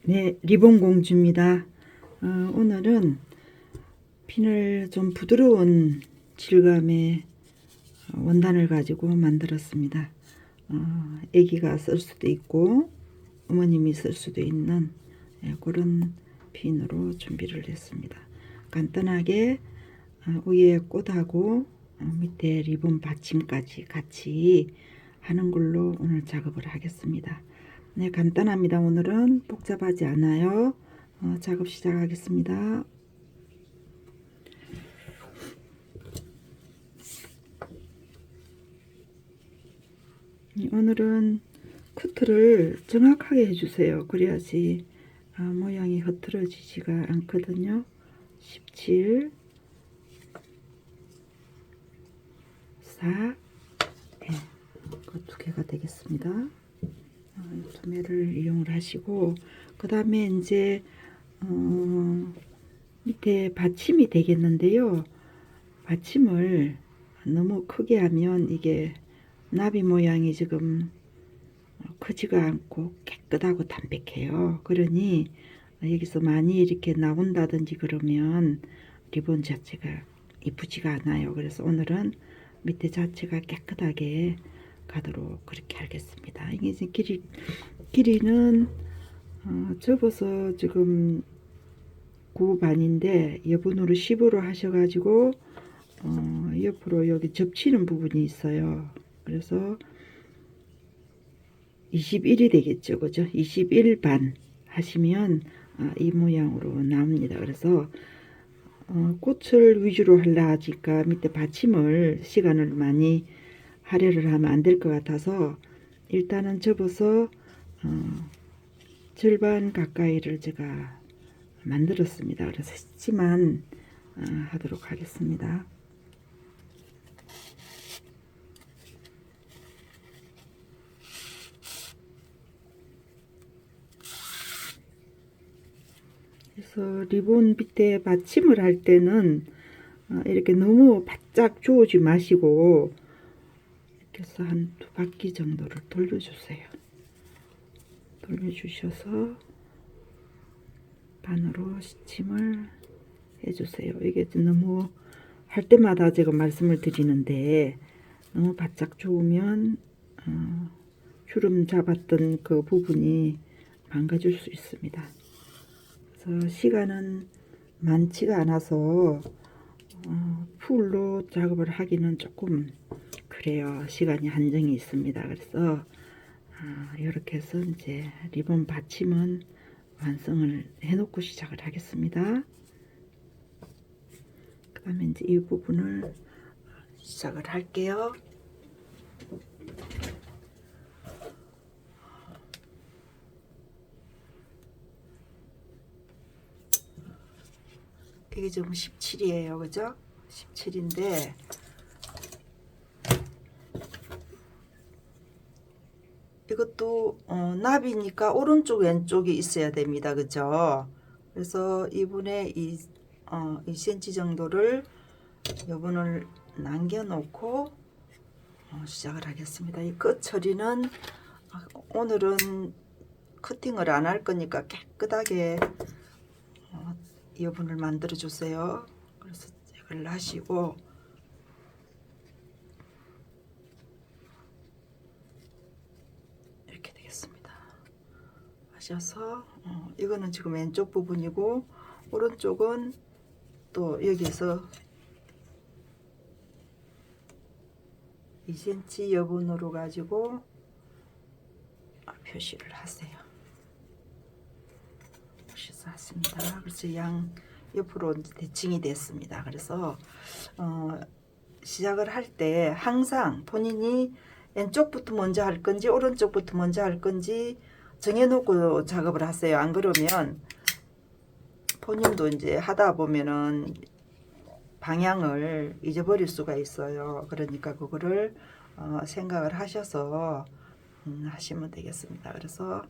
네, 리본 공주입니다. 오늘은 핀을 좀 부드러운 질감의 원단을 가지고 만들었습니다. 아기가 쓸 수도 있고 어머님이 쓸 수도 있는 그런 핀으로 준비를 했습니다. 간단하게 위에 꽃하고 밑에 리본 받침까지 같이 하는 걸로 오늘 작업을 하겠습니다. 네, 간단합니다. 오늘은 복잡하지 않아요. 작업 시작하겠습니다. 오늘은 커트를 정확하게 해주세요. 그래야지 모양이 흐트러지지가 않거든요. 17, 4, 네, 그 두 개가 되겠습니다. 두 매를 이용을 하시고, 그 다음에 이제 밑에 받침이 되겠는데요. 받침을 너무 크게 하면 이게 나비 모양이 지금 크지가 않고 깨끗하고 담백해요. 그러니 여기서 많이 이렇게 나온다든지 그러면 리본 자체가 이쁘지가 않아요. 그래서 오늘은 밑에 자체가 깨끗하게 가도록 그렇게 하겠습니다. 이게 이제 길이는 접어서 지금 9 반인데 여분으로 10으로 하셔가지고 옆으로 여기 접치는 부분이 있어요. 그래서 21이 되겠죠. 그죠? 21 반 하시면 이 모양으로 나옵니다. 그래서 꽃을 위주로 하려 하니까 밑에 받침을 시간을 많이 할애를 하면 안 될 것 같아서 일단은 접어서 절반 가까이를 제가 만들었습니다. 그래서 스치만 하도록 하겠습니다. 그래서 리본 밑에 받침을 할 때는 이렇게 너무 바짝 조우지 마시고 이렇게 해서 한 두 바퀴 정도를 돌려주세요. 돌려주셔서 반으로 시침을 해주세요. 이게 너무 할 때마다 제가 말씀을 드리는데 너무 바짝 조으면 주름 잡았던 그 부분이 망가질 수 있습니다. 그래서 시간은 많지가 않아서 풀로 작업을 하기는 조금 그래요. 시간이 한정이 있습니다. 그래서 이렇게 해서 이제 리본 받침은 완성을 해놓고 시작을 하겠습니다. 그 다음에 이제 이 부분을 시작을 할게요. 이게 지금 17이에요. 그죠? 17인데 이것도 나비니까 오른쪽 왼쪽이 있어야 됩니다. 그죠? 그래서 이분의 2cm 정도를 여분을 남겨 놓고 시작을 하겠습니다. 이 끝 처리는 오늘은 커팅을 안 할 거니까 깨끗하게 여분을 만들어 주세요. 그래서 이걸 하시고 이렇게 되겠습니다. 하셔서 이거는 지금 왼쪽 부분이고 오른쪽은 또 여기서 2cm 여분으로 가지고 표시를 하세요. 표시해서 했습니다. 그래서 양 옆으로 대칭이 됐습니다. 그래서 시작을 할 때 항상 본인이 왼쪽부터 먼저 할 건지 오른쪽부터 먼저 할 건지 정해놓고 작업을 하세요. 안 그러면 본인도 이제 하다 보면은 방향을 잊어버릴 수가 있어요. 그러니까 그거를 생각을 하셔서 하시면 되겠습니다. 그래서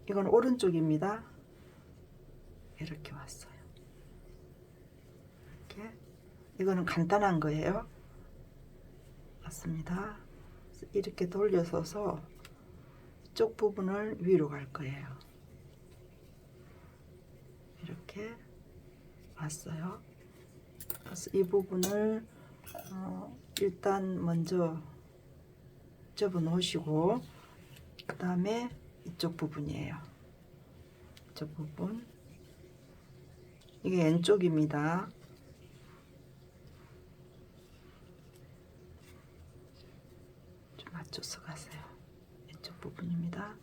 이건 오른쪽입니다. 이렇게 왔어요. 이렇게 이거는 간단한 거예요. 맞습니다. 이렇게 돌려서서 이쪽 부분을 위로 갈 거예요. 이렇게 왔어요. 그래서 이 부분을 일단 먼저 접어 놓으시고, 그 다음에 이쪽 부분이에요. 이쪽 부분, 이게 왼쪽입니다. 좀 맞춰서 가세요. 이쪽 부분입니다.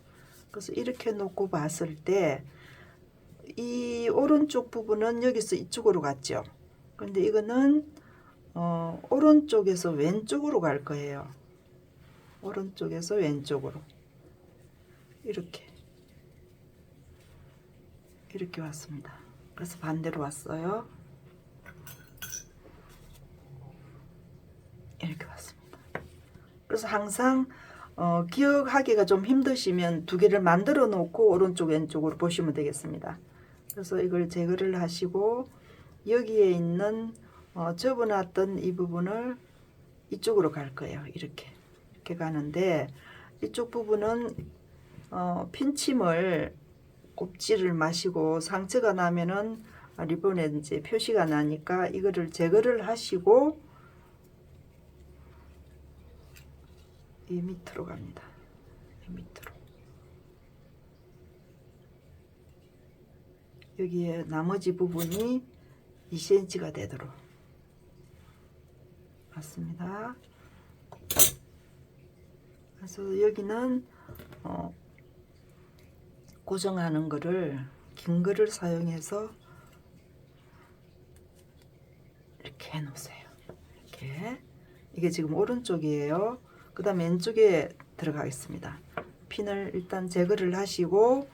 그래서 이렇게 놓고 봤을 때 이 오른쪽 부분은 여기서 이쪽으로 갔죠. 근데 이거는 오른쪽에서 왼쪽으로 갈 거예요. 오른쪽에서 왼쪽으로 이렇게 왔습니다. 그래서 반대로 왔어요. 이렇게 왔습니다. 그래서 항상 기억하기가 좀 힘드시면 두 개를 만들어 놓고 오른쪽 왼쪽으로 보시면 되겠습니다. 그래서 이걸 제거를 하시고, 여기에 있는 접어놨던 이 부분을 이쪽으로 갈 거예요. 이렇게 가는데, 이쪽 부분은 핀침을 꼽지를 마시고, 상처가 나면은 리본에 이제 표시가 나니까 이거를 제거를 하시고 이 밑으로 갑니다. 이 밑으로. 여기에 나머지 부분이 2cm가 되도록 맞습니다. 그래서 여기는 고정하는 거를 긴 거를 사용해서 이렇게 해 놓으세요. 이렇게. 이게 지금 오른쪽이에요. 그 다음 왼쪽에 들어가겠습니다. 핀을 일단 제거를 하시고,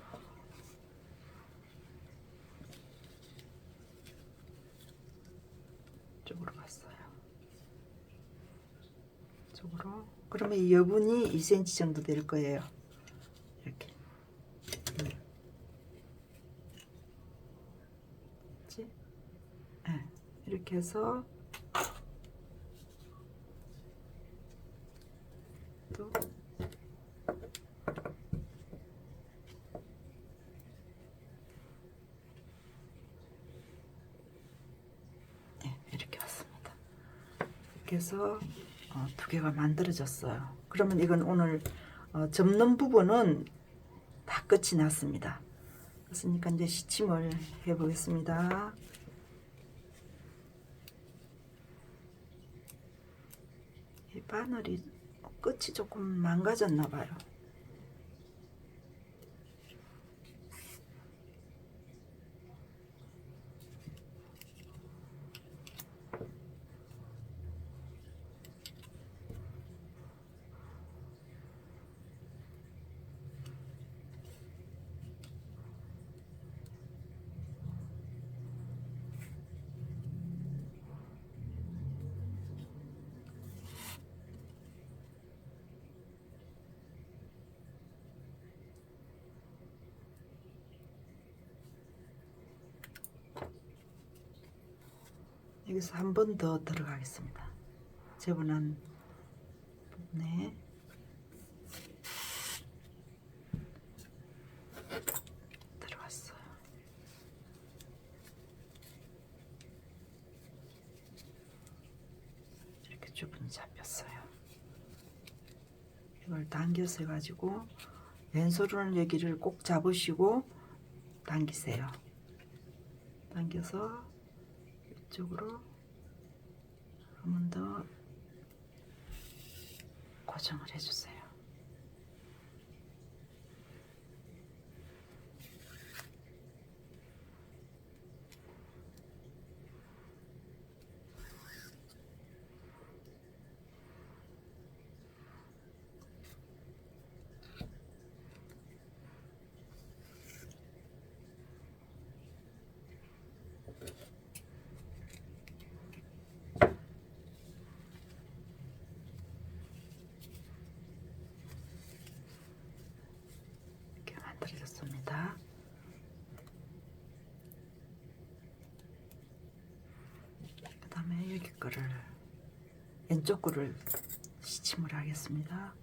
쪽으로 갔어요. 쪽으로. 그러면 이 여분이 2cm 정도 될 거예요. 이렇게. 그치? 네. 이렇게 해서 또 이렇게 왔습니다. 이렇게 해서 두 개가 만들어졌어요. 그러면 이건 오늘 접는 부분은 다 끝이 났습니다. 그러니까 이제 시침을 해 보겠습니다. 이 바늘이 끝이 조금 망가졌나 봐요. 여기서 한 번 더 들어가겠습니다. 접어난 부분에 들어갔어요. 이렇게 주분이 잡혔어요. 이걸 당겨서 해가지고 왼손으로는 여기를 꼭 잡으시고 당기세요. 당겨서 이쪽으로 한 번 더 고정을 해주세요. 만들어졌습니다. 그 다음에 여기 거를 왼쪽 거를 시침을 하겠습니다.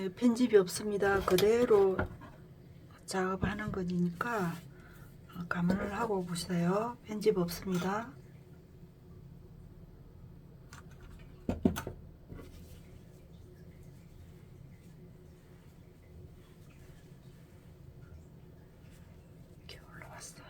편집이 없습니다. 그대로 작업하는 거니까 감안을 하고 보세요. 편집 없습니다. 이렇게 올라왔어요.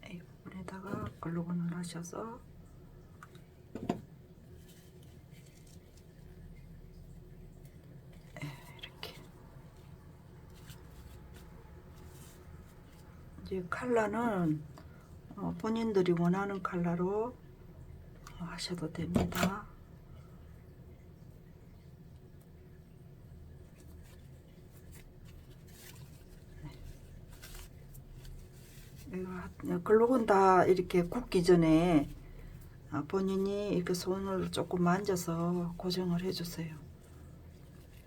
이 부분에다가 글루건을 하셔서 이렇게 이제 컬러는 본인들이 원하는 컬러로 하셔도 됩니다. 글루건 다 이렇게 굳기 전에 본인이 이렇게 손을 조금 만져서 고정을 해주세요.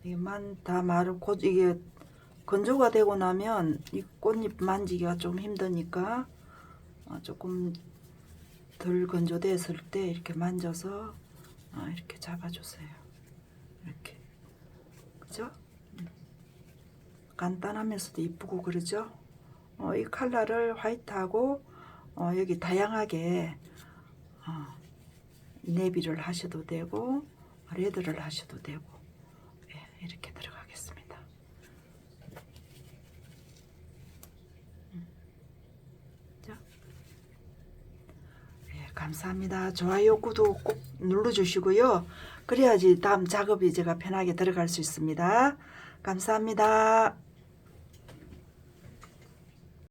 이만 다 마르고 이게 건조가 되고 나면 이 꽃잎 만지기가 좀 힘드니까 조금 덜 건조됐을 때 이렇게 만져서 이렇게 잡아주세요. 이렇게 그죠? 간단하면서도 이쁘고 그러죠? 이 컬러를 화이트하고 여기 다양하게 네비를 하셔도 되고 레드를 하셔도 되고 이렇게 들어가겠습니다. 감사합니다. 좋아요, 구독 꼭 눌러주시고요. 그래야지 다음 작업이 제가 편하게 들어갈 수 있습니다. 감사합니다.